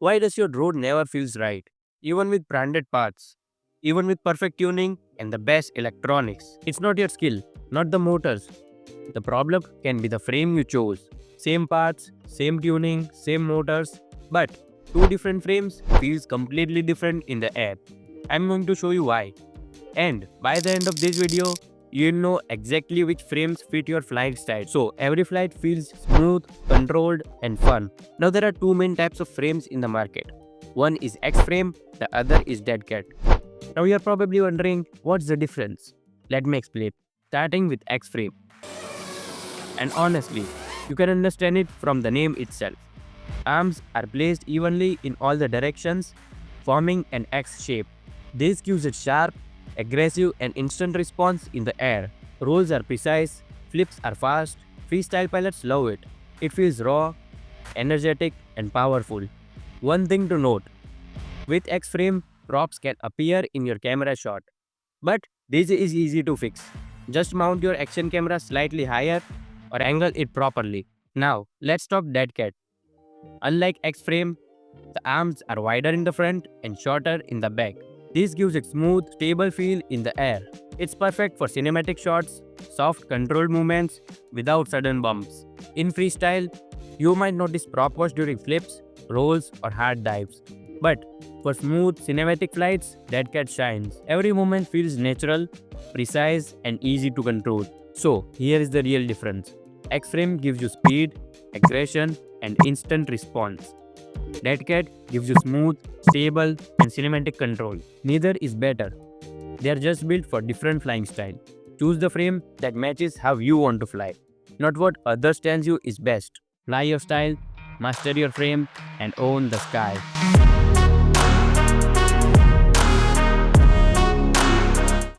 Why does your drone never feels right? Even with branded parts, even with perfect tuning and the best electronics. It's not your skill, not the motors. The problem can be the frame you chose. Same parts, same tuning, same motors, but two different frames feels completely different in the air. I'm going to show you why. And by the end of this video, you'll know exactly which frames fit your flying style. So every flight feels smooth, controlled and fun. Now there are two main types of frames in the market. One is X frame, the other is Deadcat. Now you're probably wondering what's the difference. Let me explain. Starting with X frame. And honestly, you can understand it from the name itself. Arms are placed evenly in all the directions, forming an X shape. This gives it sharp, aggressive, and instant response in the air. Rolls are precise, flips are fast, freestyle pilots love it. It feels raw, energetic, and powerful. One thing to note, with X frame, props can appear in your camera shot. But this is easy to fix. Just mount your action camera slightly higher or angle it properly. Now, let's talk Deadcat. Unlike X-frame, the arms are wider in the front and shorter in the back. This gives it smooth, stable feel in the air. It's perfect for cinematic shots, soft controlled movements without sudden bumps. In freestyle, you might notice prop wash during flips, rolls or hard dives. But for smooth cinematic flights, Deadcat shines. Every movement feels natural, precise and easy to control. So here is the real difference. X-frame gives you speed, aggression and instant response. Deadcat gives you smooth, stable, and cinematic control. Neither is better. They are just built for different flying style. Choose the frame that matches how you want to fly, not what others tells you is best. Fly your style, master your frame, and own the sky.